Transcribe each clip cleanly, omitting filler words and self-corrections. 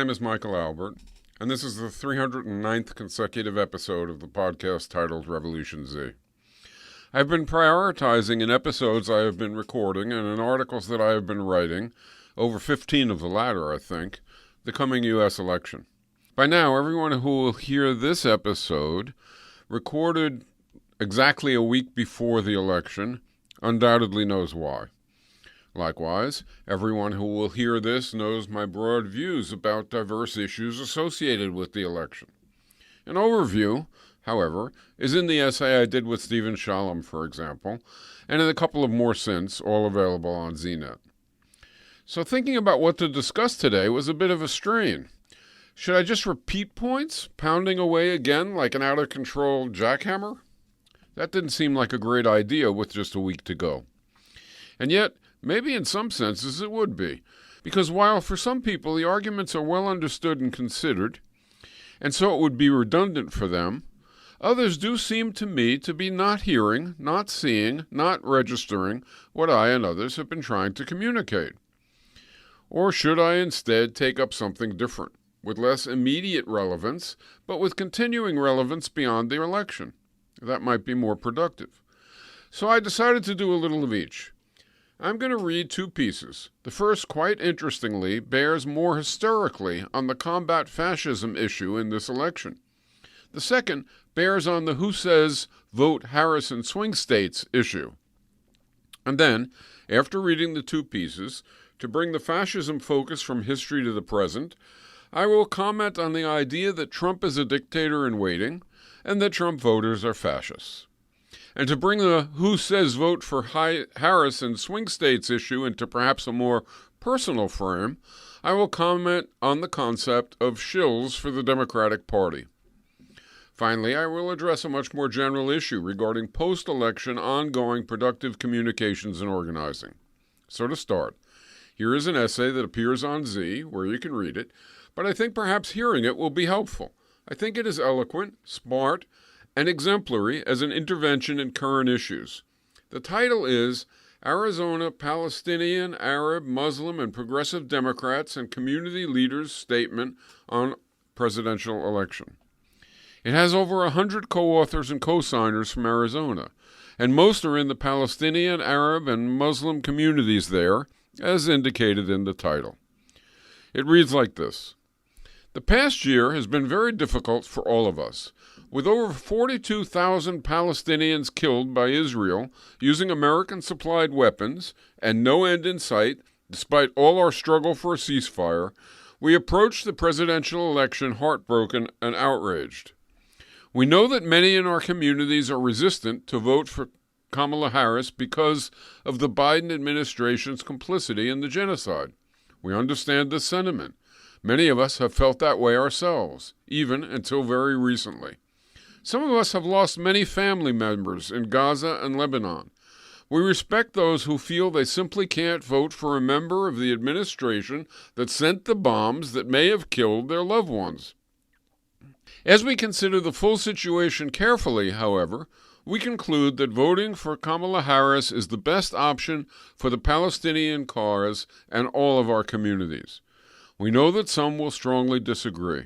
name is Michael Albert, and this is the 309th consecutive episode of the podcast titled RevolutionZ. I've been prioritizing in episodes I have been recording and in articles that I have been writing, over 15 of the latter, I think, the coming U.S. election. By now, everyone who will hear this episode, recorded exactly a week before the election, undoubtedly knows why. Likewise, everyone who will hear this knows my broad views about diverse issues associated with the election. An overview, however, is in the essay I did with Stephen Shilling, for example, and in a couple of more since, all available on ZNet. So thinking about what to discuss today was a bit of a strain. Should I just repeat points, pounding away again like an out-of-control jackhammer? That didn't seem like a great idea with just a week to go. And yet, maybe in some senses it would be, because while for some people the arguments are well understood and considered, and so it would be redundant for them, others do seem to me to be not hearing, not seeing, not registering what I and others have been trying to communicate. Or should I instead take up something different, with less immediate relevance, but with continuing relevance beyond the election? That might be more productive. So I decided to do a little of each. I'm going to read two pieces. The first, quite interestingly, bears more historically on the combat fascism issue in this election. The second bears on the who says vote Harris in swing states issue. And then, after reading the two pieces, to bring the fascism focus from history to the present, I will comment on the idea that Trump is a dictator in waiting, and that Trump voters are fascists. And to bring the who says vote for Harris in swing states issue into perhaps a more personal frame, I will comment on the concept of shills for the Democratic Party. Finally, I will address a much more general issue regarding post-election ongoing productive communications and organizing. So to start, here is an essay that appears on Z, where you can read it, but I think perhaps hearing it will be helpful. I think it is eloquent, smart, and exemplary as an intervention in current issues. The title is Arizona Palestinian, Arab, Muslim, and Progressive Democrats and Community Leaders' Statement on Presidential Election. It has over 100 co-authors and co-signers from Arizona, and most are in the Palestinian, Arab, and Muslim communities there, as indicated in the title. It reads like this. The past year has been very difficult for all of us, with over 42,000 Palestinians killed by Israel using American-supplied weapons and no end in sight. Despite all our struggle for a ceasefire, we approach the presidential election heartbroken and outraged. We know that many in our communities are resistant to vote for Kamala Harris because of the Biden administration's complicity in the genocide. We understand this sentiment. Many of us have felt that way ourselves, even until very recently. Some of us have lost many family members in Gaza and Lebanon. We respect those who feel they simply can't vote for a member of the administration that sent the bombs that may have killed their loved ones. As we consider the full situation carefully, however, we conclude that voting for Kamala Harris is the best option for the Palestinian cause and all of our communities. We know that some will strongly disagree.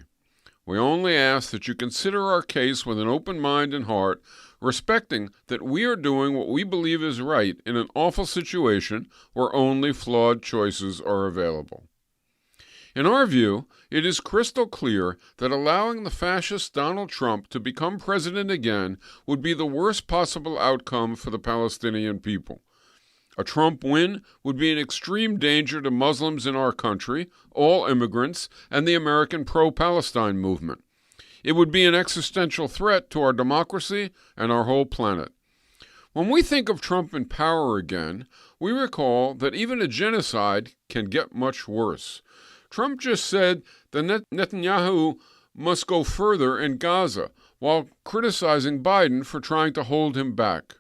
We only ask that you consider our case with an open mind and heart, respecting that we are doing what we believe is right in an awful situation where only flawed choices are available. In our view, it is crystal clear that allowing the fascist Donald Trump to become president again would be the worst possible outcome for the Palestinian people. A Trump win would be an extreme danger to Muslims in our country, all immigrants, and the American pro-Palestine movement. It would be an existential threat to our democracy and our whole planet. When we think of Trump in power again, we recall that even a genocide can get much worse. Trump just said that Netanyahu must go further in Gaza, while criticizing Biden for trying to hold him back.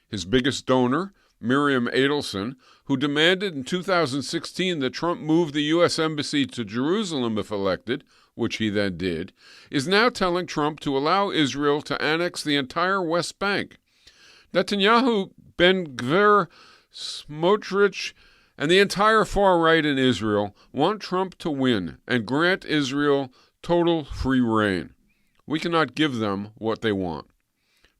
His biggest donor, Miriam Adelson, who demanded in 2016 that Trump move the U.S. Embassy to Jerusalem if elected, which he then did, is now telling Trump to allow Israel to annex the entire West Bank. Netanyahu, Ben Gvir, Smotrich, And the entire far right in Israel want Trump to win and grant Israel total free reign. We cannot give them what they want.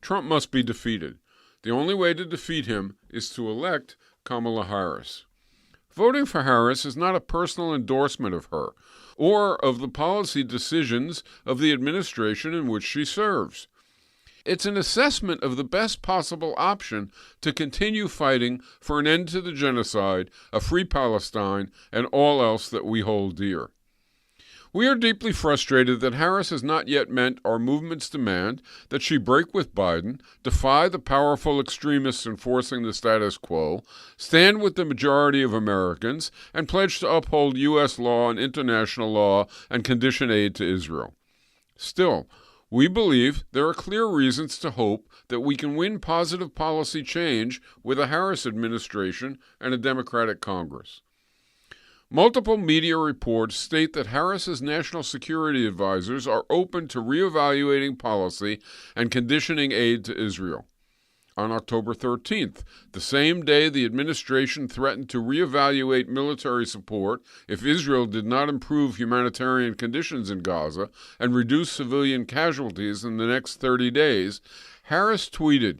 Trump must be defeated. The only way to defeat him is to elect Kamala Harris. Voting for Harris is not a personal endorsement of her or of the policy decisions of the administration in which she serves. It's an assessment of the best possible option to continue fighting for an end to the genocide, a free Palestine, and all else that we hold dear. We are deeply frustrated that Harris has not yet met our movement's demand that she break with Biden, defy the powerful extremists enforcing the status quo, stand with the majority of Americans, and pledge to uphold U.S. law and international law and condition aid to Israel. Still, we believe there are clear reasons to hope that we can win positive policy change with a Harris administration and a Democratic Congress. Multiple media reports state that Harris's national security advisors are open to reevaluating policy and conditioning aid to Israel. On October 13th, the same day the administration threatened to reevaluate military support if Israel did not improve humanitarian conditions in Gaza and reduce civilian casualties in the next 30 days, Harris tweeted,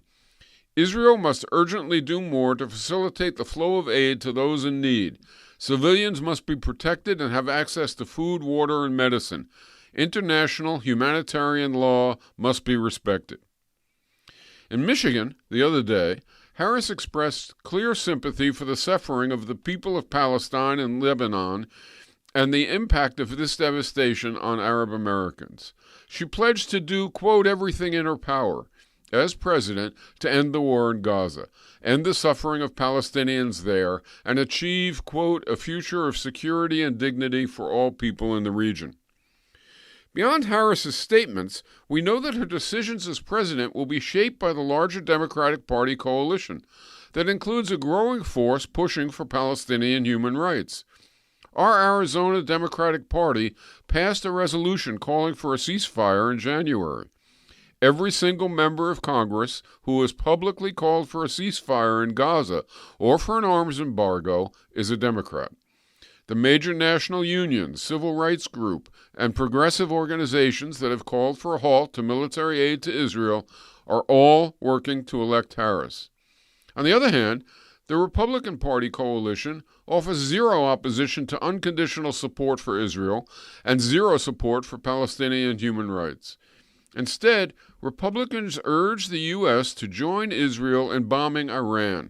"Israel must urgently do more to facilitate the flow of aid to those in need. Civilians must be protected and have access to food, water, and medicine. International humanitarian law must be respected." In Michigan, the other day, Harris expressed clear sympathy for the suffering of the people of Palestine and Lebanon and the impact of this devastation on Arab Americans. She pledged to do, quote, everything in her power, as president, to end the war in Gaza, end the suffering of Palestinians there, and achieve, quote, a future of security and dignity for all people in the region. Beyond Harris's statements, we know that her decisions as president will be shaped by the larger Democratic Party coalition that includes a growing force pushing for Palestinian human rights. Our Arizona Democratic Party passed a resolution calling for a ceasefire in January. Every single member of Congress who has publicly called for a ceasefire in Gaza or for an arms embargo is a Democrat. The major national unions, civil rights group, and progressive organizations that have called for a halt to military aid to Israel are all working to elect Harris. On the other hand, the Republican Party coalition offers zero opposition to unconditional support for Israel and zero support for Palestinian human rights. Instead, Republicans urge the U.S. to join Israel in bombing Iran,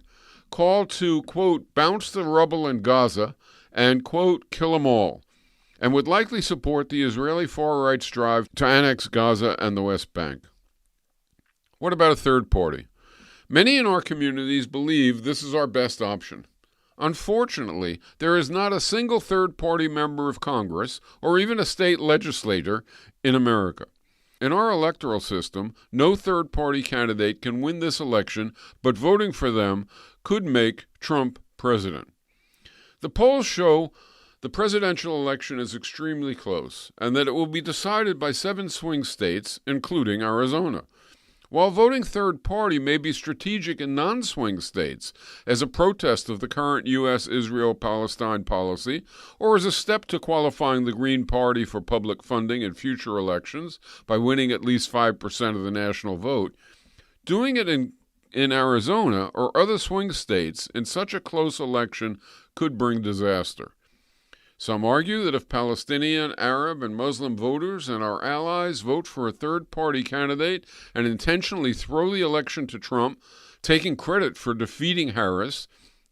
call to, quote, bounce the rubble in Gaza, and, quote, kill them all, and would likely support the Israeli far-right's drive to annex Gaza and the West Bank. What about a third party? Many in our communities believe this is our best option. Unfortunately, there is not a single third-party member of Congress or even a state legislator in America. In our electoral system, no third-party candidate can win this election, but voting for them could make Trump president. The polls show the presidential election is extremely close and that it will be decided by 7 swing states, including Arizona. While voting third party may be strategic in non-swing states as a protest of the current U.S. Israel-Palestine policy or as a step to qualifying the Green Party for public funding in future elections by winning at least 5% of the national vote, doing it in Arizona or other swing states in such a close election could bring disaster. Some argue that if Palestinian, Arab, and Muslim voters and our allies vote for a third-party candidate and intentionally throw the election to Trump, taking credit for defeating Harris,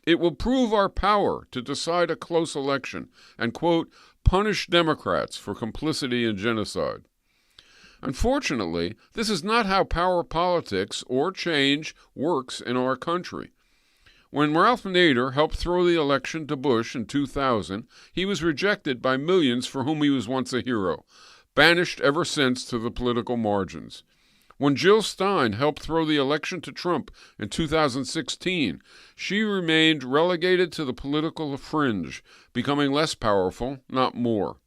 it will prove our power to decide a close election and, quote, punish Democrats for complicity in genocide. Unfortunately, this is not how power politics or change works in our country. When Ralph Nader helped throw the election to Bush in 2000, he was rejected by millions for whom he was once a hero, banished ever since to the political margins. When Jill Stein helped throw the election to Trump in 2016, she remained relegated to the political fringe, becoming less powerful, not more.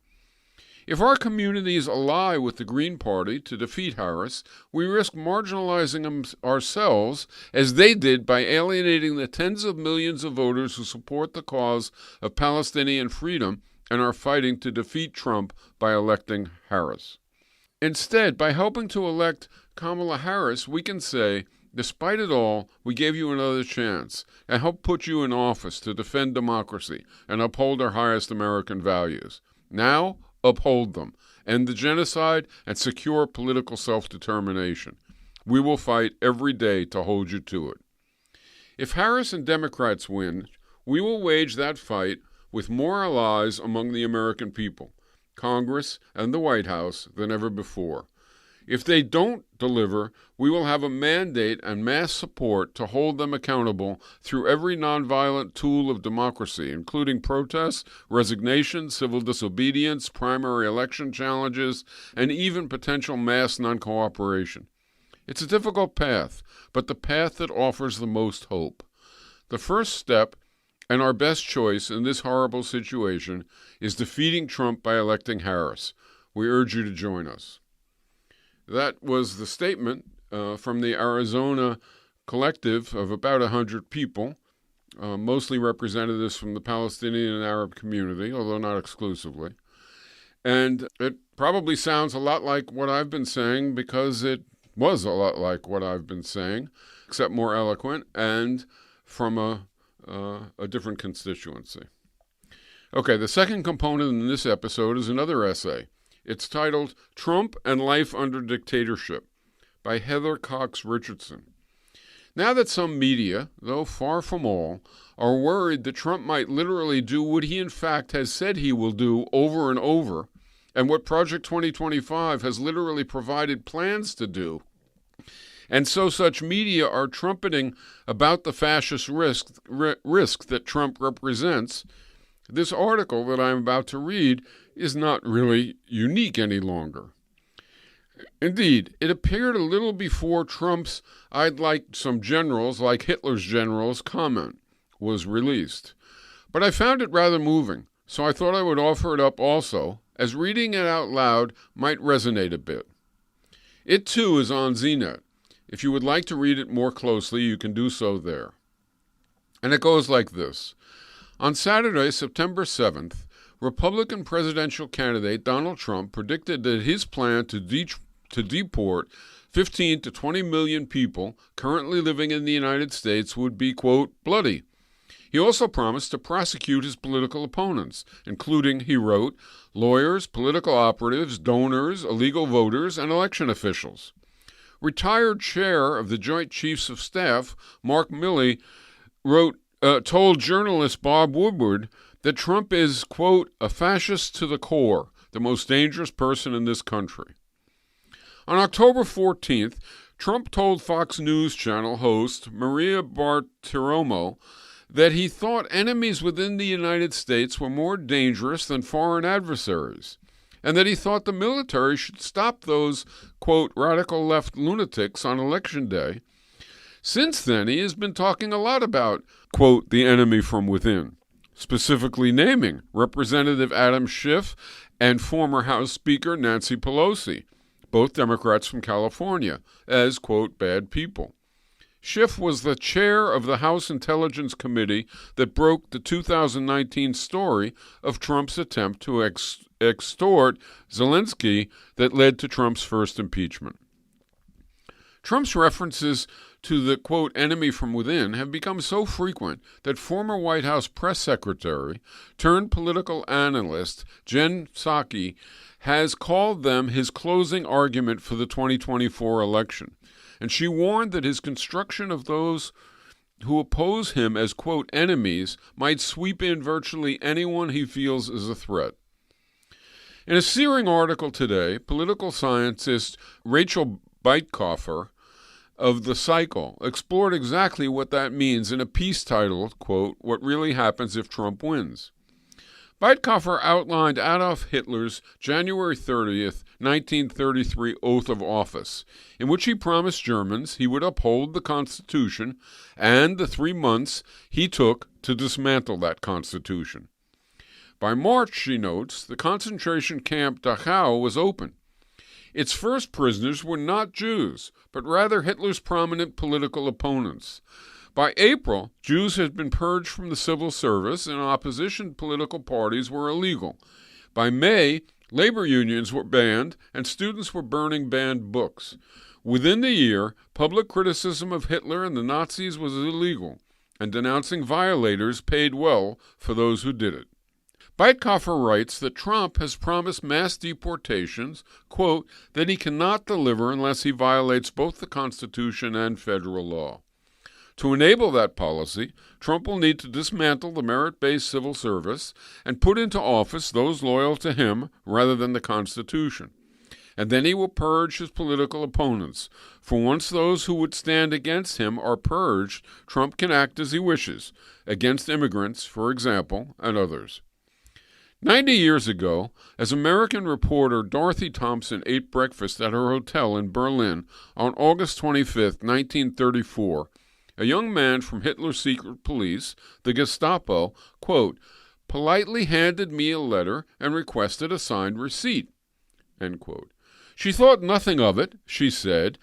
If our communities ally with the Green Party to defeat Harris, we risk marginalizing ourselves as they did by alienating the tens of millions of voters who support the cause of Palestinian freedom and are fighting to defeat Trump by electing Harris. Instead, by helping to elect Kamala Harris, we can say, despite it all, we gave you another chance and helped put you in office to defend democracy and uphold our highest American values. Now, uphold them, end the genocide, and secure political self-determination. We will fight every day to hold you to it. If Harris and Democrats win, we will wage that fight with more allies among the American people, Congress, and the White House than ever before. If they don't deliver, we will have a mandate and mass support to hold them accountable through every nonviolent tool of democracy, including protests, resignation, civil disobedience, primary election challenges, and even potential mass non-cooperation. It's a difficult path, but the path that offers the most hope. The first step, and our best choice in this horrible situation, is defeating Trump by electing Harris. We urge you to join us. That was the statement from the Arizona collective of about 100 people, mostly representatives from the Palestinian and Arab community, although not exclusively. And it probably sounds a lot like what I've been saying because it was a lot like what I've been saying, except more eloquent and from a different constituency. Okay, the second component in this episode is another essay. It's titled Trump and Life Under Dictatorship by Heather Cox Richardson. Now that some media, though far from all, are worried that Trump might literally do what he in fact has said he will do over and over, and what Project 2025 has literally provided plans to do, and so such media are trumpeting about the fascist risk that Trump represents, this article that I'm about to read is not really unique any longer. Indeed, it appeared a little before Trump's "I'd like some generals like Hitler's generals" comment was released. But I found it rather moving, so I thought I would offer it up also, as reading it out loud might resonate a bit. It too is on ZNet. If you would like to read it more closely, you can do so there. And it goes like this. On Saturday, September 7th, Republican presidential candidate Donald Trump predicted that his plan to deport 15 to 20 million people currently living in the United States would be, quote, bloody. He also promised to prosecute his political opponents, including, he wrote, lawyers, political operatives, donors, illegal voters, and election officials. Retired chair of the Joint Chiefs of Staff, Mark Milley, told journalist Bob Woodward that Trump is, quote, a fascist to the core, the most dangerous person in this country. On October 14th, Trump told Fox News Channel host Maria Bartiromo that he thought enemies within the United States were more dangerous than foreign adversaries, and that he thought the military should stop those, quote, radical left lunatics on Election Day. Since then, he has been talking a lot about, quote, the enemy from within, specifically naming Representative Adam Schiff and former House Speaker Nancy Pelosi, both Democrats from California, as, quote, bad people. Schiff was the chair of the House Intelligence Committee that broke the 2019 story of Trump's attempt to extort Zelensky that led to Trump's first impeachment. Trump's references to the, quote, enemy from within have become so frequent that former White House press secretary turned political analyst Jen Psaki has called them his closing argument for the 2024 election, and she warned that his construction of those who oppose him as, quote, enemies might sweep in virtually anyone he feels is a threat. In a searing article today, political scientist Rachel Beitkoffer of The Cycle explored exactly what that means in a piece titled, quote, What Really Happens If Trump Wins. Beitkoffer outlined Adolf Hitler's January 30th, 1933 oath of office, in which he promised Germans he would uphold the Constitution and the 3 months he took to dismantle that Constitution. By March, she notes, the concentration camp Dachau was open. Its first prisoners were not Jews, but rather Hitler's prominent political opponents. By April, Jews had been purged from the civil service and opposition political parties were illegal. By May, labor unions were banned and students were burning banned books. Within the year, public criticism of Hitler and the Nazis was illegal, and denouncing violators paid well for those who did it. Beitkofer writes that Trump has promised mass deportations, quote, that he cannot deliver unless he violates both the Constitution and federal law. To enable that policy, Trump will need to dismantle the merit-based civil service and put into office those loyal to him rather than the Constitution. And then he will purge his political opponents, for once those who would stand against him are purged, Trump can act as he wishes, against immigrants, for example, and others. 90 years ago, as American reporter Dorothy Thompson ate breakfast at her hotel in Berlin on August 25, 1934, a young man from Hitler's secret police, the Gestapo, quote, politely handed me a letter and requested a signed receipt, end quote. She thought nothing of it, she said,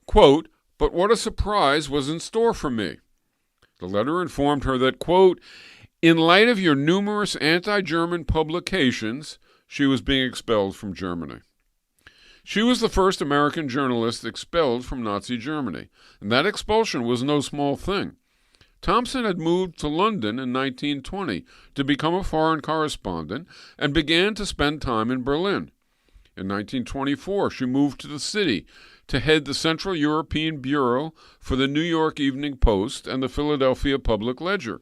quote, but what a surprise was in store for me. The letter informed her that, quote, in light of your numerous anti-German publications, she was being expelled from Germany. She was the first American journalist expelled from Nazi Germany, and that expulsion was no small thing. Thompson had moved to London in 1920 to become a foreign correspondent and began to spend time in Berlin. In 1924, she moved to the city to head the Central European Bureau for the New York Evening Post and the Philadelphia Public Ledger.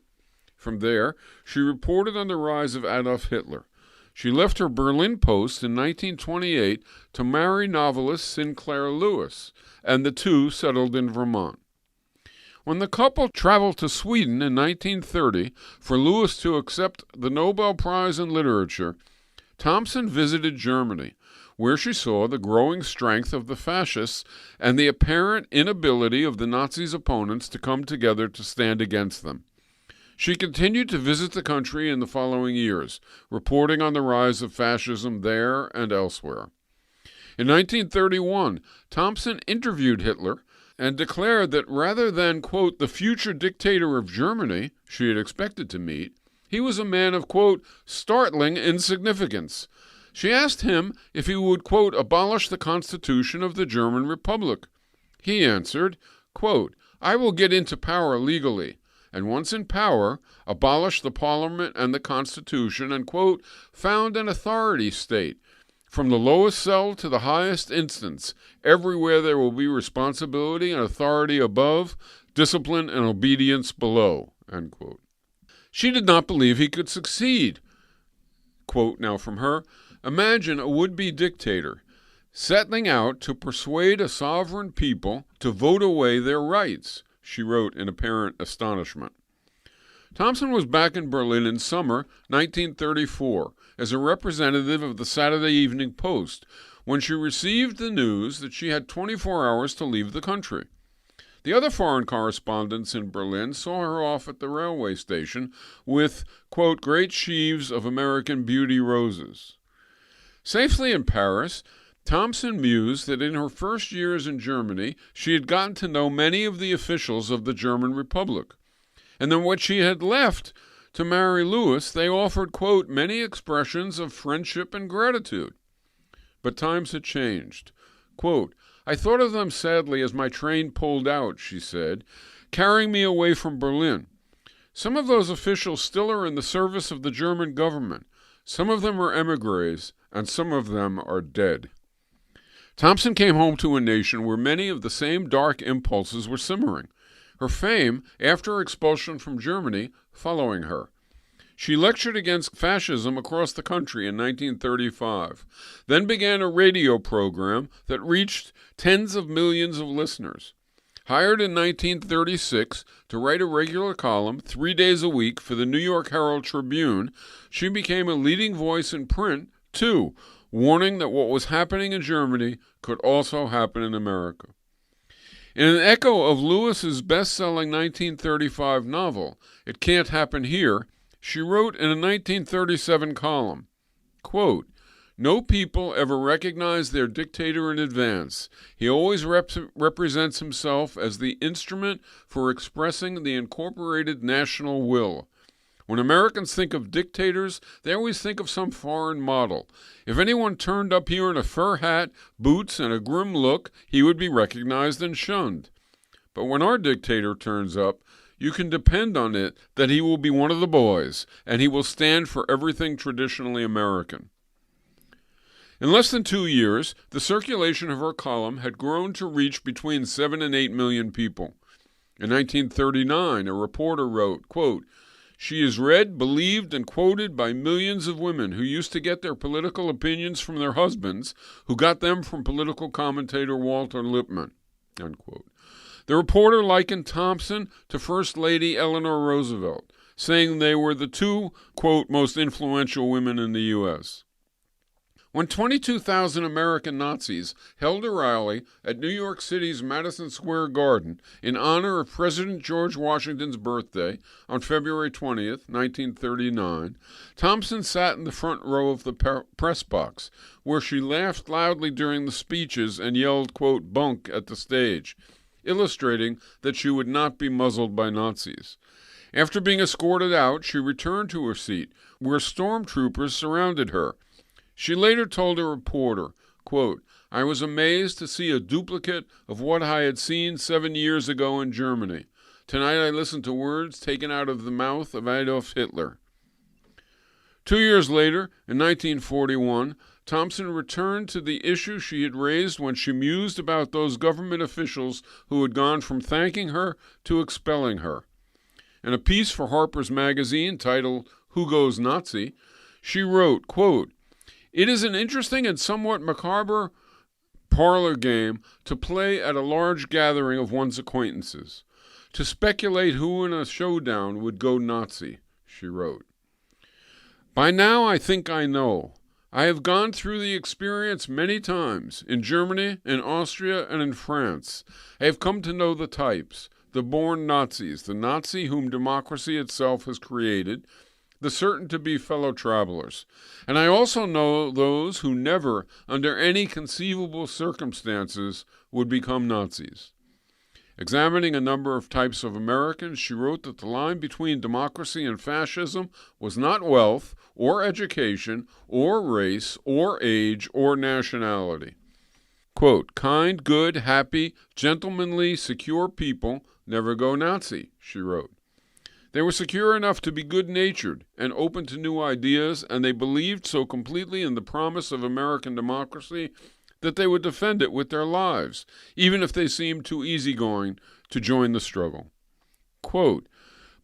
From there, she reported on the rise of Adolf Hitler. She left her Berlin post in 1928 to marry novelist Sinclair Lewis, and the two settled in Vermont. When the couple traveled to Sweden in 1930 for Lewis to accept the Nobel Prize in Literature, Thompson visited Germany, where she saw the growing strength of the fascists and the apparent inability of the Nazis' opponents to come together to stand against them. She continued to visit the country in the following years, reporting on the rise of fascism there and elsewhere. In 1931, Thompson interviewed Hitler and declared that rather than, quote, the future dictator of Germany she had expected to meet, he was a man of, quote, startling insignificance. She asked him if he would, quote, abolish the Constitution of the German Republic. He answered, quote, I will get into power legally, and once in power, abolish the Parliament and the Constitution and, quote, found an authority state. From the lowest cell to the highest instance, everywhere there will be responsibility and authority above, discipline and obedience below, end quote. She did not believe he could succeed. Quote now from her, imagine a would-be dictator setting out to persuade a sovereign people to vote away their rights, she wrote in apparent astonishment. Thompson was back in Berlin in summer 1934 as a representative of the Saturday Evening Post when she received the news that she had 24 hours to leave the country. The other foreign correspondents in Berlin saw her off at the railway station with, quote, great sheaves of American beauty roses. Safely in Paris, Thompson mused that in her first years in Germany, she had gotten to know many of the officials of the German Republic. And then when she had left to marry Lewis, they offered, quote, many expressions of friendship and gratitude. But times had changed. Quote, I thought of them sadly as my train pulled out, she said, carrying me away from Berlin. Some of those officials still are in the service of the German government. Some of them are emigres, and some of them are dead. Thompson came home to a nation where many of the same dark impulses were simmering, her fame, after her expulsion from Germany, following her. She lectured against fascism across the country in 1935, then began a radio program that reached tens of millions of listeners. Hired in 1936 to write a regular column 3 days a week for the New York Herald Tribune, she became a leading voice in print, too, warning that what was happening in Germany could also happen in America. In an echo of Lewis's best-selling 1935 novel, It Can't Happen Here, She wrote in a 1937 column, quote, "No people ever recognize their dictator in advance. He always represents himself as the instrument for expressing the incorporated national will. When Americans think of dictators, they always think of some foreign model. If anyone turned up here in a fur hat, boots, and a grim look, he would be recognized and shunned. But when our dictator turns up, you can depend on it that he will be one of the boys, and he will stand for everything traditionally American." In less than 2 years, the circulation of her column had grown to reach between 7 and 8 million people. In 1939, a reporter wrote, quote, "She is read, believed, and quoted by millions of women who used to get their political opinions from their husbands, who got them from political commentator Walter Lippmann." Unquote. The reporter likened Thompson to First Lady Eleanor Roosevelt, saying they were the two, quote, "most influential women in the U.S." When 22,000 American Nazis held a rally at New York City's Madison Square Garden in honor of President George Washington's birthday on February 20th, 1939, Thompson sat in the front row of the press box, where she laughed loudly during the speeches and yelled, quote, "bunk" at the stage, illustrating that she would not be muzzled by Nazis. After being escorted out, she returned to her seat, where stormtroopers surrounded her. She later told a reporter, quote, "I was amazed to see a duplicate of what I had seen 7 years ago in Germany. Tonight I listened to words taken out of the mouth of Adolf Hitler." 2 years later, in 1941, Thompson returned to the issue she had raised when she mused about those government officials who had gone from thanking her to expelling her. In a piece for Harper's Magazine titled "Who Goes Nazi?" she wrote, quote, "It is an interesting and somewhat macabre parlor game to play at a large gathering of one's acquaintances, to speculate who in a showdown would go Nazi," she wrote. "By now I think I know. I have gone through the experience many times, in Germany, in Austria, and in France. I have come to know the types, the born Nazis, the Nazi whom democracy itself has created, the certain to be fellow travelers. And I also know those who never, under any conceivable circumstances, would become Nazis." Examining a number of types of Americans, she wrote that the line between democracy and fascism was not wealth, or education, or race, or age, or nationality. Quote, "Kind, good, happy, gentlemanly, secure people never go Nazi," she wrote. They were secure enough to be good-natured and open to new ideas, and they believed so completely in the promise of American democracy that they would defend it with their lives, even if they seemed too easygoing to join the struggle. Quote,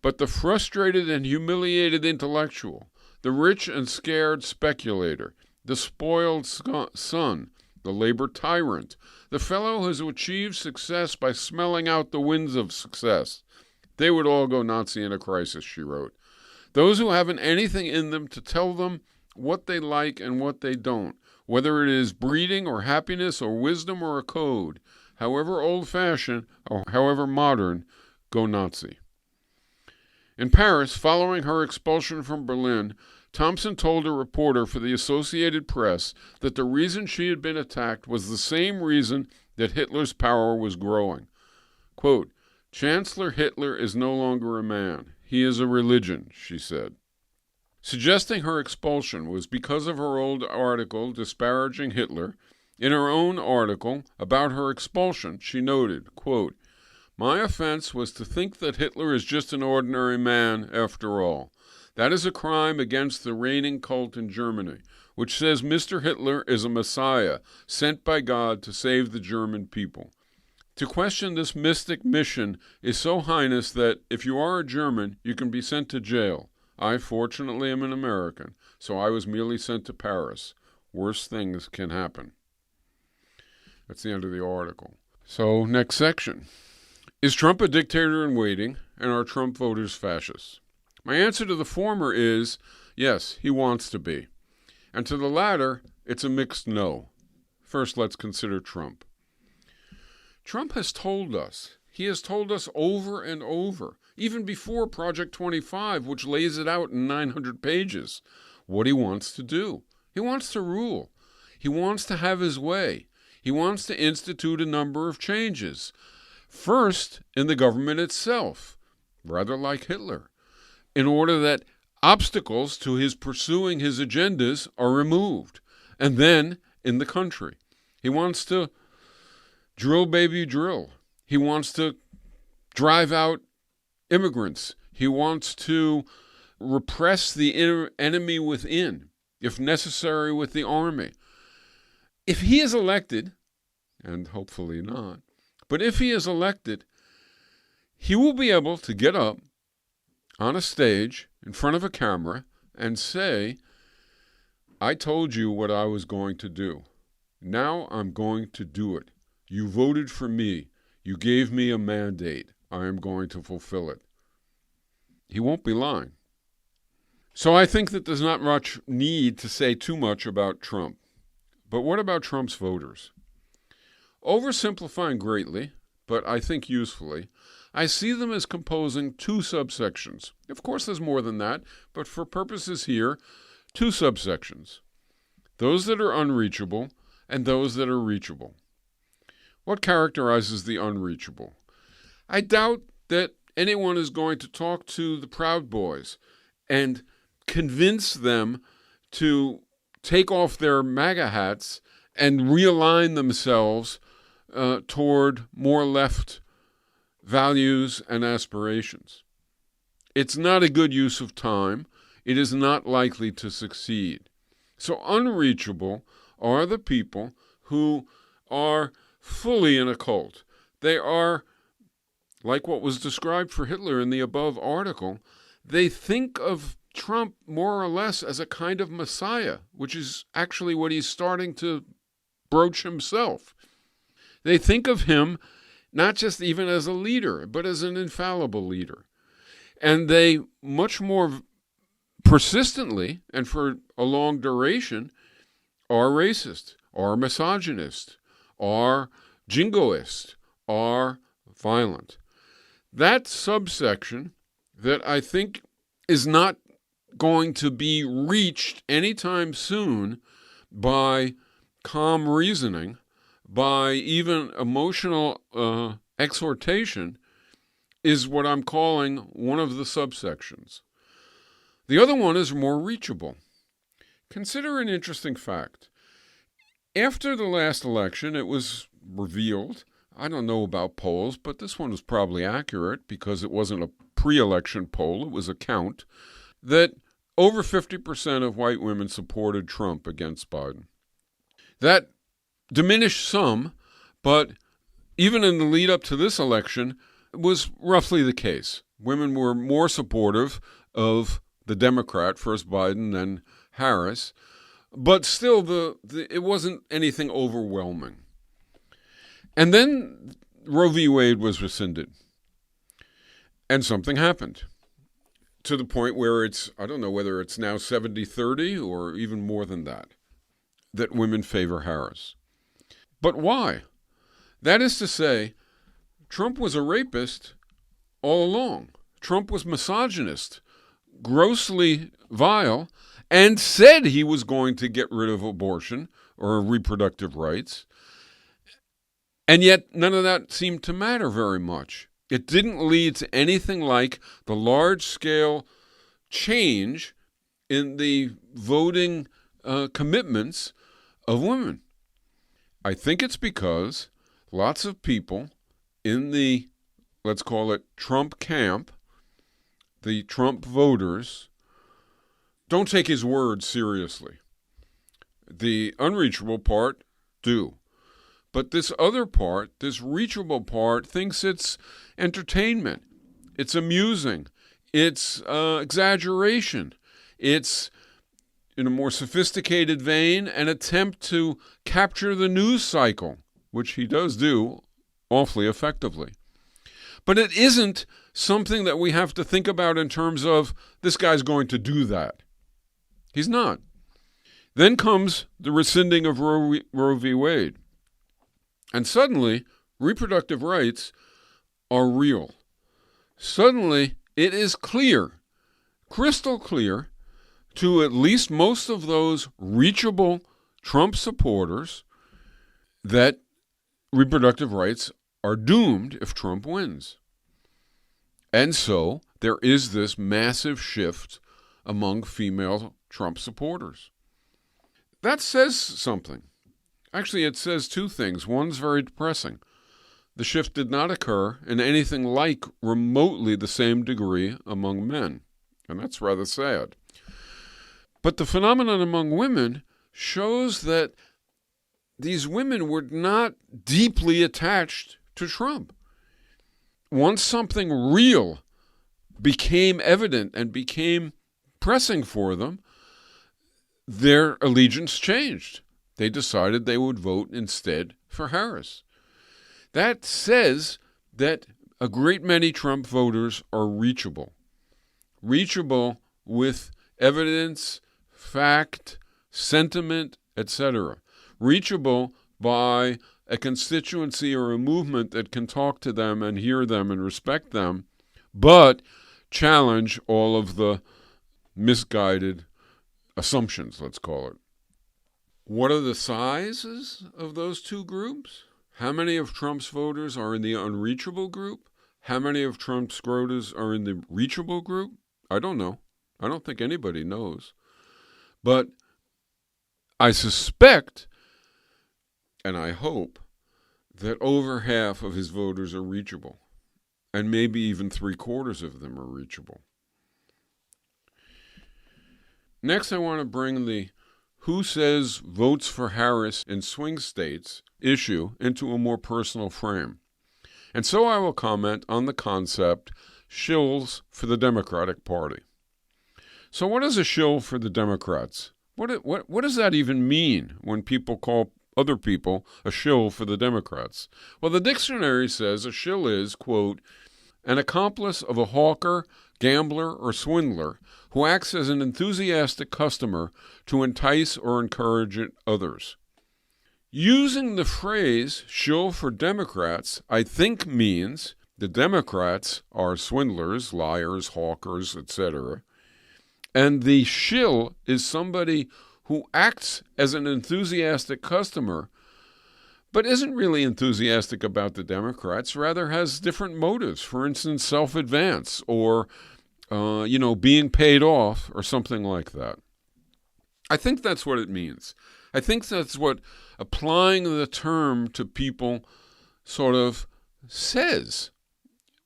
"But the frustrated and humiliated intellectual, the rich and scared speculator, the spoiled son, the labor tyrant, the fellow who has achieved success by smelling out the winds of success, they would all go Nazi in a crisis," she wrote. "Those who haven't anything in them to tell them what they like and what they don't, whether it is breeding or happiness or wisdom or a code, however old-fashioned or however modern, go Nazi." In Paris, following her expulsion from Berlin, Thompson told a reporter for the Associated Press that the reason she had been attacked was the same reason that Hitler's power was growing. Quote, "Chancellor Hitler is no longer a man. He is a religion," she said. Suggesting her expulsion was because of her old article disparaging Hitler. In her own article about her expulsion, she noted, quote, "My offense was to think that Hitler is just an ordinary man after all. That is a crime against the reigning cult in Germany, which says Mr. Hitler is a messiah sent by God to save the German people. To question this mystic mission is so heinous that, if you are a German, you can be sent to jail. I, fortunately, am an American, so I was merely sent to Paris. Worse things can happen." That's the end of the article. So, next section. Is Trump a dictator in waiting, and are Trump voters fascists? My answer to the former is, yes, he wants to be. And to the latter, it's a mixed no. First, let's consider Trump. Trump has told us He has told us over and over, even before Project 25, which lays it out in 900 pages, what he wants to do. He wants to rule. He wants to have his way. He wants to institute a number of changes. First, in the government itself, rather like Hitler, in order that obstacles to his pursuing his agendas are removed. And then in the country. He wants to drill, baby, drill. He wants to drive out immigrants. He wants to repress the enemy within, if necessary, with the army. If he is elected, and hopefully not, but if he is elected, he will be able to get up on a stage in front of a camera and say, I told you what I was going to do. Now I'm going to do it. You voted for me. You gave me a mandate. I am going to fulfill it. He won't be lying. So I think that there's not much need to say too much about Trump. But what about Trump's voters? Oversimplifying greatly, but I think usefully, I see them as composing two subsections. Of course, there's more than that, but for purposes here, two subsections. Those that are unreachable and those that are reachable. What characterizes the unreachable? I doubt that anyone is going to talk to the Proud Boys and convince them to take off their MAGA hats and realign themselves toward more left values and aspirations. It's not a good use of time. It is not likely to succeed. So unreachable are the people who are fully in a cult. They are, like what was described for Hitler in the above article, they think of Trump more or less as a kind of messiah, which is actually what he's starting to broach himself. They think of him not just even as a leader, but as an infallible leader. And they much more persistently and for a long duration are racist, are misogynist, are jingoist, are violent. That subsection that I think is not going to be reached anytime soon by calm reasoning, by even emotional exhortation, is what I'm calling one of the subsections. The other one is more reachable. Consider an interesting fact. After the last election, it was revealed, I don't know about polls, but this one was probably accurate because it wasn't a pre-election poll, it was a count, that over 50% of white women supported Trump against Biden. That diminished some, but even in the lead up to this election, it was roughly the case. Women were more supportive of the Democrat, first Biden, then Harris, but still it wasn't anything overwhelming. And then Roe v. Wade was rescinded, and something happened to the point where it's, I don't know whether it's now 70-30 or even more than that women favor Harris. But why? That is to say, Trump was a rapist all along. Trump was misogynist, grossly vile, and said he was going to get rid of abortion or reproductive rights. And yet none of that seemed to matter very much. It didn't lead to anything like the large-scale change in the voting commitments of women. I think it's because lots of people in the, let's call it Trump camp, the Trump voters, don't take his word seriously. The unreachable part do. But this other part, this reachable part, thinks it's entertainment. It's amusing. It's exaggeration. It's, in a more sophisticated vein, an attempt to capture the news cycle, which he does do awfully effectively. But it isn't something that we have to think about in terms of this guy's going to do that. He's not. Then comes the rescinding of Roe v. Wade. And suddenly, reproductive rights are real. Suddenly, it is clear, crystal clear, to at least most of those reachable Trump supporters that reproductive rights are doomed if Trump wins. And so there is this massive shift among female Trump supporters. That says something. Actually, it says two things. One's very depressing. The shift did not occur in anything like remotely the same degree among men, and that's rather sad. But the phenomenon among women shows that these women were not deeply attached to Trump. Once something real became evident and became pressing for them, their allegiance changed. They decided they would vote instead for Harris. That says that a great many Trump voters are reachable with evidence, fact, sentiment, etc. Reachable by a constituency or a movement that can talk to them and hear them and respect them, but challenge all of the misguided assumptions, let's call it. What are the sizes of those two groups? How many of Trump's voters are in the unreachable group? How many of Trump's voters are in the reachable group? I don't know. I don't think anybody knows. But I suspect, and I hope, that over half of his voters are reachable, and maybe even 3/4 of them are reachable. Next, I want to bring the who says votes for Harris in swing states issue into a more personal frame. And so I will comment on the concept shills for the Democratic Party. So what is a shill for the Democrats? What does that even mean when people call other people a shill for the Democrats? Well, the dictionary says a shill is, quote, an accomplice of a hawker, gambler, or swindler who acts as an enthusiastic customer to entice or encourage others. Using the phrase shill for Democrats, I think means the Democrats are swindlers, liars, hawkers, etc., and the shill is somebody who acts as an enthusiastic customer, but isn't really enthusiastic about the Democrats, rather has different motives. For instance, self-advance or, being paid off or something like that. I think that's what it means. I think that's what applying the term to people sort of says.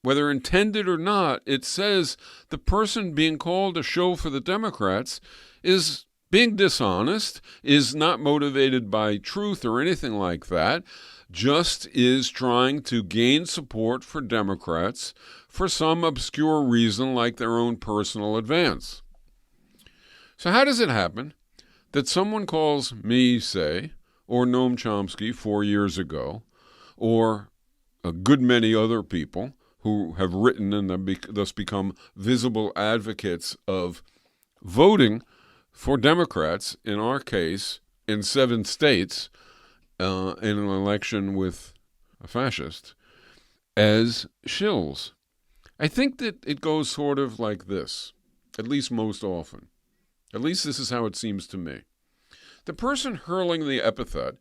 Whether intended or not, it says the person being called a shill for the Democrats is being dishonest, is not motivated by truth or anything like that, just is trying to gain support for Democrats for some obscure reason like their own personal advance. So how does it happen that someone calls me, say, or Noam Chomsky 4 years ago, or a good many other people who have written and have thus become visible advocates of voting for Democrats, in our case, in 7 states, in an election with a fascist, as shills? I think that it goes sort of like this, at least most often. At least this is how it seems to me. The person hurling the epithet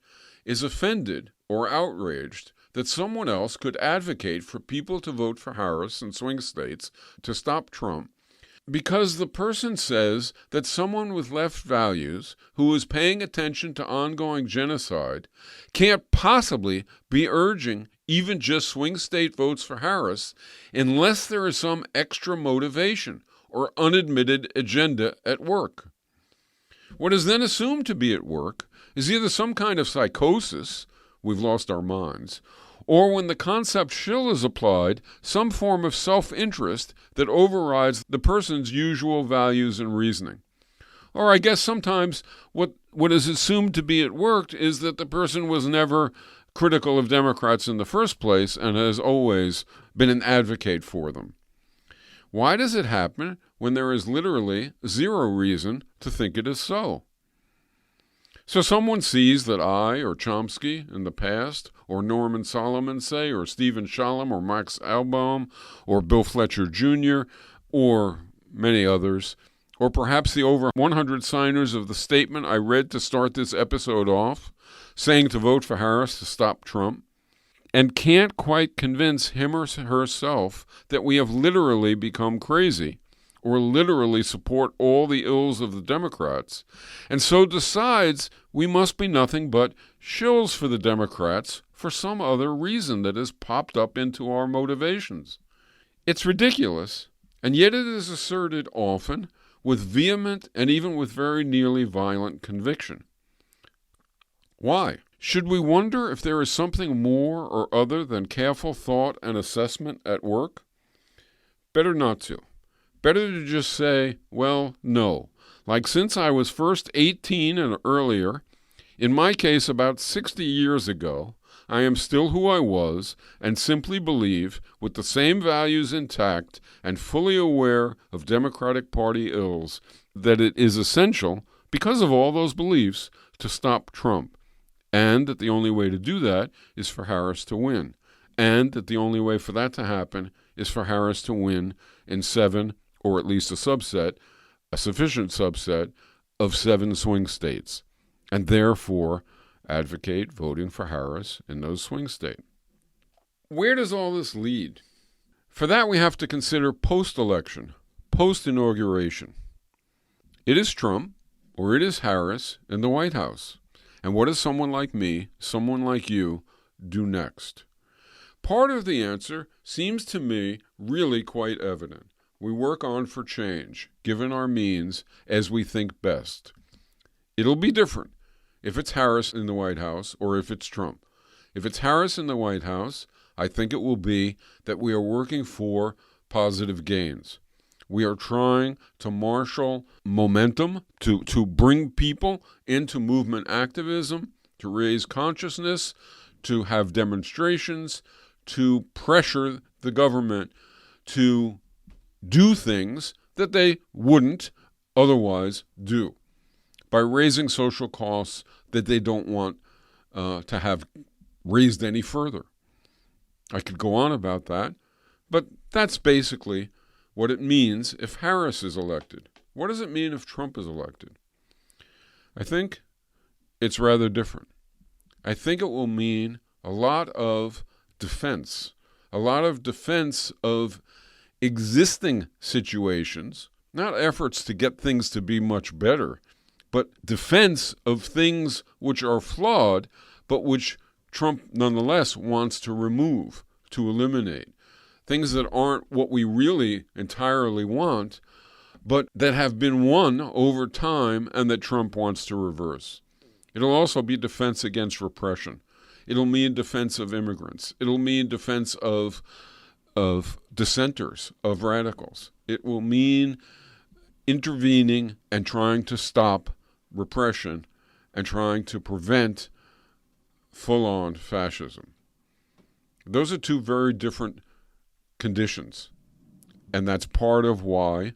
is offended or outraged that someone else could advocate for people to vote for Harris in swing states to stop Trump because the person says that someone with left values who is paying attention to ongoing genocide can't possibly be urging even just swing state votes for Harris unless there is some extra motivation or unadmitted agenda at work. What is then assumed to be at work is either some kind of psychosis, we've lost our minds, or when the concept shill is applied, some form of self-interest that overrides the person's usual values and reasoning. Or I guess sometimes what is assumed to be at work is that the person was never critical of Democrats in the first place and has always been an advocate for them. Why does it happen when there is literally zero reason to think it is so? So someone sees that I or Chomsky in the past or Norman Solomon say, or Stephen Shalom, or Max Albaum, or Bill Fletcher Jr., or many others, or perhaps the over 100 signers of the statement I read to start this episode off, saying to vote for Harris to stop Trump, and can't quite convince him or herself that we have literally become crazy, or literally support all the ills of the Democrats, and so decides we must be nothing but shills for the Democrats for some other reason that has popped up into our motivations. It's ridiculous, and yet it is asserted often with vehement and even with very nearly violent conviction. Why? Should we wonder if there is something more or other than careful thought and assessment at work? Better not to. Better to just say, well, no. Like since I was first 18 and earlier, in my case about 60 years ago, I am still who I was and simply believe, with the same values intact and fully aware of Democratic Party ills, that it is essential, because of all those beliefs, to stop Trump. And that the only way to do that is for Harris to win. And that the only way for that to happen is for Harris to win in 7, or at least a sufficient subset, of 7 swing states. And therefore, advocate voting for Harris in those swing states. Where does all this lead? For that, we have to consider post-election, post-inauguration. It is Trump, or it is Harris in the White House. And what does someone like me, someone like you, do next? Part of the answer seems to me really quite evident. We work on for change, given our means, as we think best. It'll be different if it's Harris in the White House or if it's Trump. If it's Harris in the White House, I think it will be that we are working for positive gains. We are trying to marshal momentum, to bring people into movement activism, to raise consciousness, to have demonstrations, to pressure the government to do things that they wouldn't otherwise do by raising social costs that they don't want to have raised any further. I could go on about that, but that's basically what it means if Harris is elected. What does it mean if Trump is elected? I think it's rather different. I think it will mean a lot of defense of existing situations, not efforts to get things to be much better, but defense of things which are flawed, but which Trump nonetheless wants to remove, to eliminate. Things that aren't what we really entirely want, but that have been won over time and that Trump wants to reverse. It'll also be defense against repression. It'll mean defense of immigrants. It'll mean defense of dissenters, of radicals. It will mean intervening and trying to stop repression and trying to prevent full-on fascism. Those are two very different conditions, and that's part of why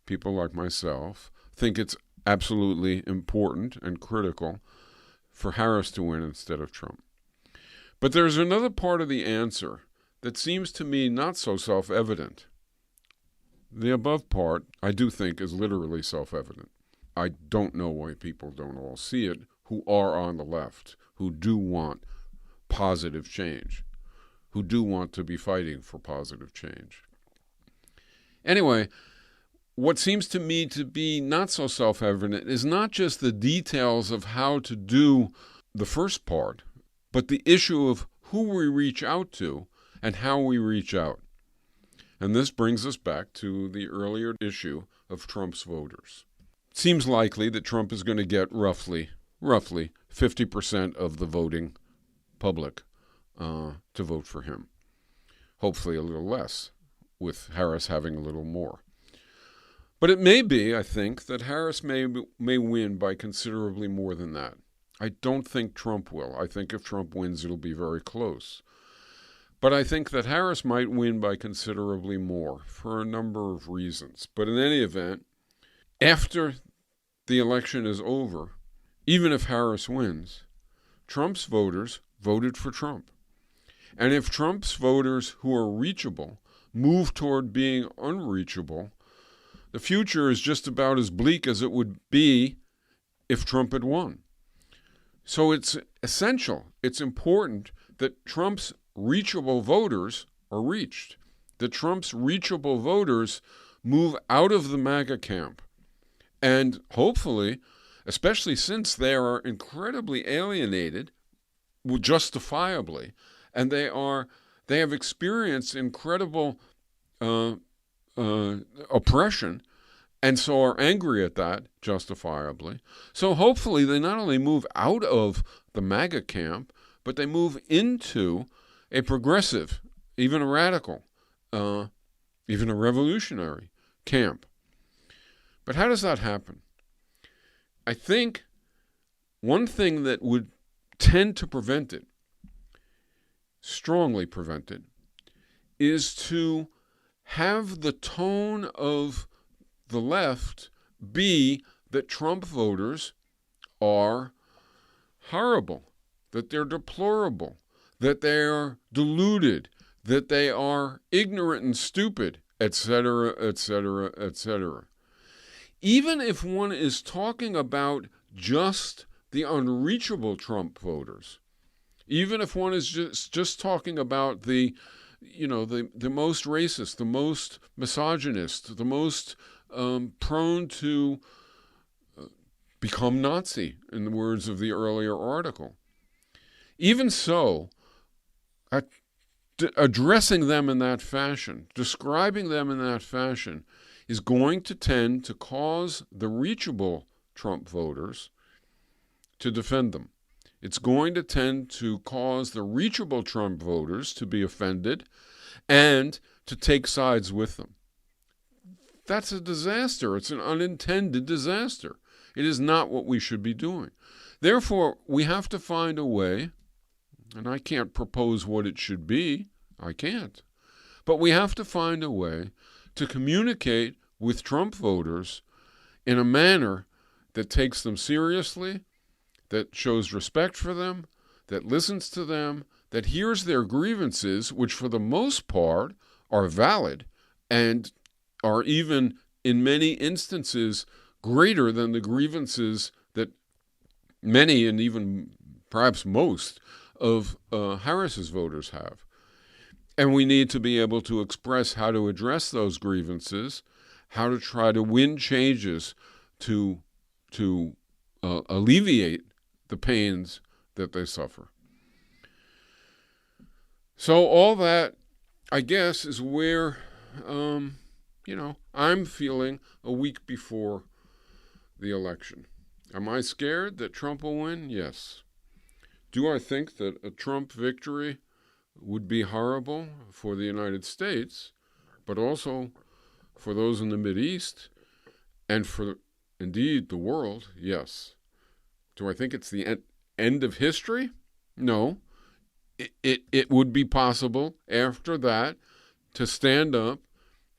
people like myself think it's absolutely important and critical for Harris to win instead of Trump. But there's another part of the answer that seems to me not so self-evident. The above part, I do think, is literally self-evident. I don't know why people don't all see it who are on the left, who do want positive change, who do want to be fighting for positive change. Anyway, what seems to me to be not so self-evident is not just the details of how to do the first part, but the issue of who we reach out to and how we reach out. And this brings us back to the earlier issue of Trump's voters. It seems likely that Trump is going to get roughly 50% of the voting public to vote for him. Hopefully a little less, with Harris having a little more. But it may be, I think, that Harris may win by considerably more than that. I don't think Trump will. I think if Trump wins, it'll be very close. But I think that Harris might win by considerably more for a number of reasons. But in any event, after the election is over, even if Harris wins, Trump's voters voted for Trump. And if Trump's voters who are reachable move toward being unreachable, the future is just about as bleak as it would be if Trump had won. So it's essential, it's important that Trump's reachable voters are reached, that Trump's reachable voters move out of the MAGA camp. And hopefully, especially since they are incredibly alienated, justifiably, and they have experienced incredible oppression, and so are angry at that, justifiably. So hopefully they not only move out of the MAGA camp, but they move into a progressive, even a radical, even a revolutionary camp. But how does that happen? I think one thing that would tend to prevent it, strongly prevent it, is to have the tone of the left be that Trump voters are horrible, that they're deplorable, that they are deluded, that they are ignorant and stupid, etc., etc., etc. Even if one is talking about just the unreachable Trump voters, even if one is just talking about the most racist, the most misogynist, the most prone to become Nazi, in the words of the earlier article. Even so, addressing them in that fashion, describing them in that fashion, is going to tend to cause the reachable Trump voters to defend them. It's going to tend to cause the reachable Trump voters to be offended and to take sides with them. That's a disaster. It's an unintended disaster. It is not what we should be doing. Therefore, we have to find a way, and I can't propose what it should be. I can't. But we have to find a way to communicate with Trump voters in a manner that takes them seriously, that shows respect for them, that listens to them, that hears their grievances, which for the most part are valid and are even in many instances greater than the grievances that many and even perhaps most of Harris's voters have. And we need to be able to express how to address those grievances, how to try to win changes to alleviate the pains that they suffer. So all that, I guess, is where, I'm feeling a week before the election. Am I scared that Trump will win? Yes. Do I think that a Trump victory would be horrible for the United States, but also for those in the Mideast and for, indeed, the world? Yes. Do I think it's the end of history? No. It would be possible after that to stand up,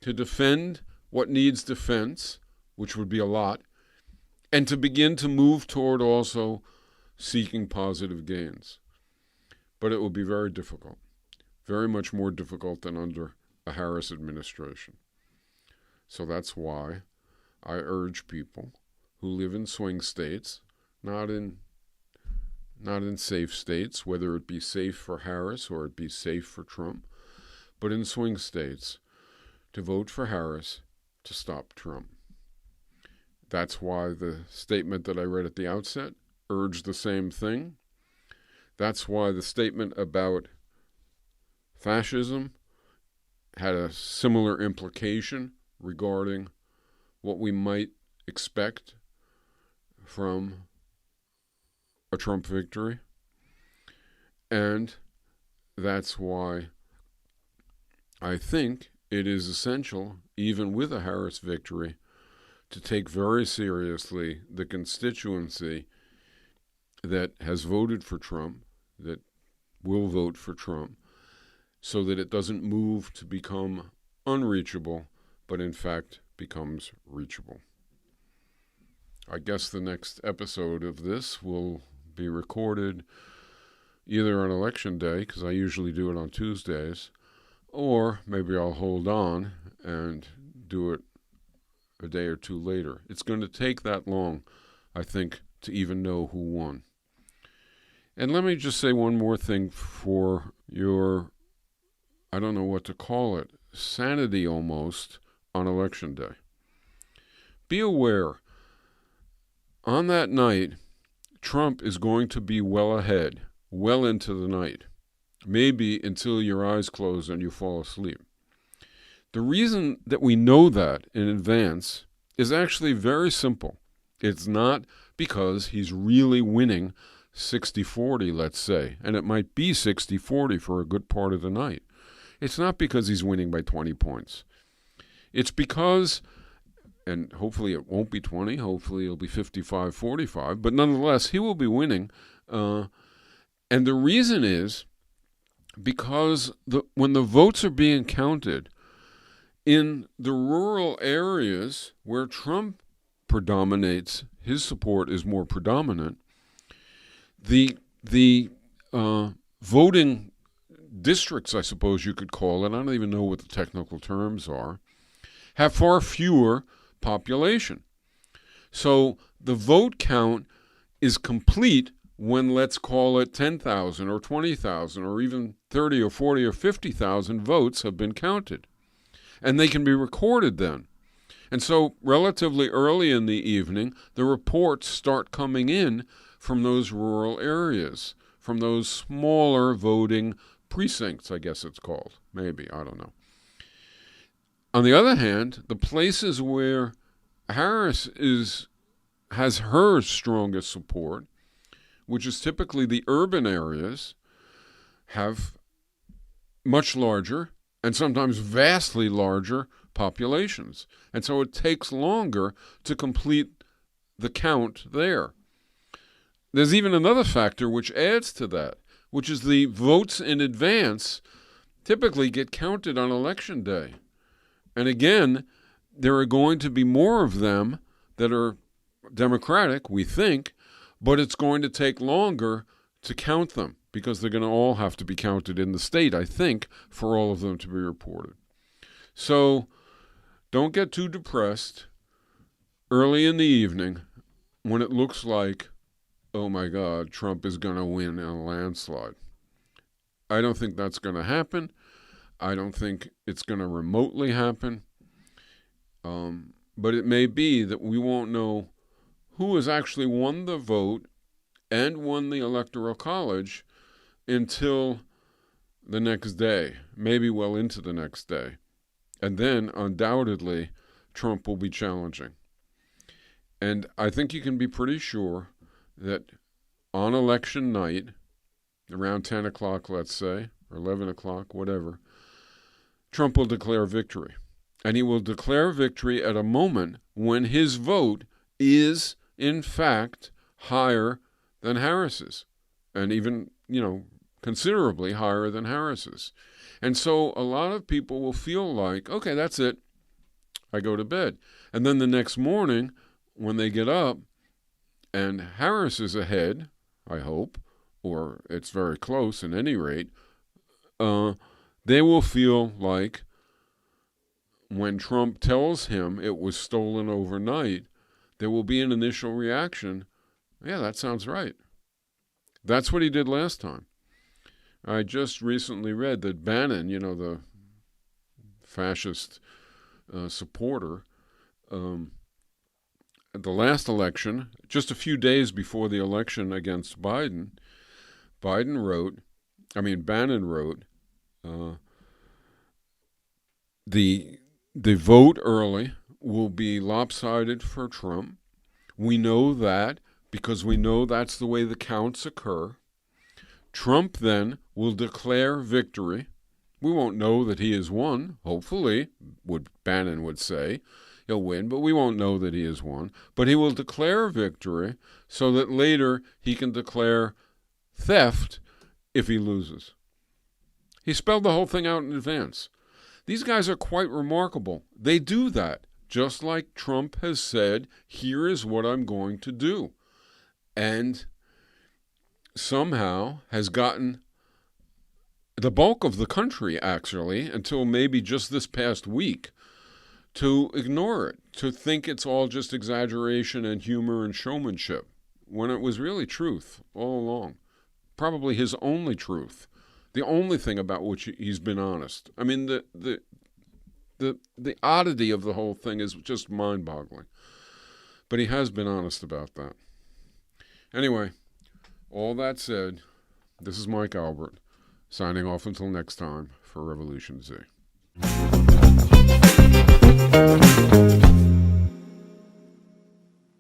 to defend what needs defense, which would be a lot, and to begin to move toward also seeking positive gains. But it will be very difficult, very much more difficult than under a Harris administration. So that's why I urge people who live in swing states, not in safe states, whether it be safe for Harris or it be safe for Trump, but in swing states, to vote for Harris to stop Trump. That's why the statement that I read at the outset urged the same thing. That's why the statement about fascism had a similar implication regarding what we might expect from a Trump victory. And that's why I think it is essential, even with a Harris victory, to take very seriously the constituency that has voted for Trump, that will vote for Trump, so that it doesn't move to become unreachable, but in fact becomes reachable. I guess the next episode of this will be recorded either on election day, because I usually do it on Tuesdays, or maybe I'll hold on and do it a day or two later. It's going to take that long, I think, to even know who won. And let me just say one more thing for your, I don't know what to call it, sanity almost on election day. Be aware, on that night, Trump is going to be well ahead, well into the night, maybe until your eyes close and you fall asleep. The reason that we know that in advance is actually very simple. It's not because he's really winning 60-40, let's say, and it might be 60-40 for a good part of the night. It's not because he's winning by 20 points. It's because, and hopefully it won't be 20, hopefully it'll be 55-45, but nonetheless, he will be winning. And the reason is because when the votes are being counted, in the rural areas where Trump predominates, his support is more predominant, the voting districts, I suppose you could call it, I don't even know what the technical terms are, have far fewer population. So the vote count is complete when, let's call it 10,000 or 20,000 or even 30 or 40 or 50,000 votes have been counted. And they can be recorded then. And so relatively early in the evening, the reports start coming in from those rural areas, from those smaller voting precincts, I guess it's called. Maybe, I don't know. On the other hand, the places where Harris has her strongest support, which is typically the urban areas, have much larger and sometimes vastly larger populations. And so it takes longer to complete the count there. There's even another factor which adds to that, which is the votes in advance typically get counted on election day. And again, there are going to be more of them that are Democratic, we think, but it's going to take longer to count them because they're going to all have to be counted in the state, I think, for all of them to be reported. So don't get too depressed early in the evening when it looks like, oh my God, Trump is going to win in a landslide. I don't think that's going to happen. I don't think it's going to remotely happen. But it may be that we won't know who has actually won the vote and won the Electoral College until the next day, maybe well into the next day. And then, undoubtedly, Trump will be challenging. And I think you can be pretty sure that on election night, around 10 o'clock, let's say, or 11 o'clock, whatever, Trump will declare victory. And he will declare victory at a moment when his vote is, in fact, higher than Harris's, and even, considerably higher than Harris's. And so a lot of people will feel like, okay, that's it. I go to bed. And then the next morning, when they get up, and Harris is ahead, I hope, or it's very close at any rate, they will feel like when Trump tells him it was stolen overnight, there will be an initial reaction, yeah, that sounds right. That's what he did last time. I just recently read that Bannon, the fascist supporter, at the last election, just a few days before the election against Biden, Bannon wrote, the vote early will be lopsided for Trump. We know that because we know that's the way the counts occur. Trump then will declare victory. We won't know that he has won, hopefully, Bannon would say. He'll win, but we won't know that he has won. But he will declare victory so that later he can declare theft if he loses. He spelled the whole thing out in advance. These guys are quite remarkable. They do that, just like Trump has said, here is what I'm going to do. And somehow has gotten the bulk of the country, actually, until maybe just this past week, to ignore it, to think it's all just exaggeration and humor and showmanship, when it was really truth all along. Probably his only truth, the only thing about which he's been honest. I mean, the oddity of the whole thing is just mind-boggling. But he has been honest about that. Anyway, all that said, this is Mike Albert, signing off until next time for Revolution Z.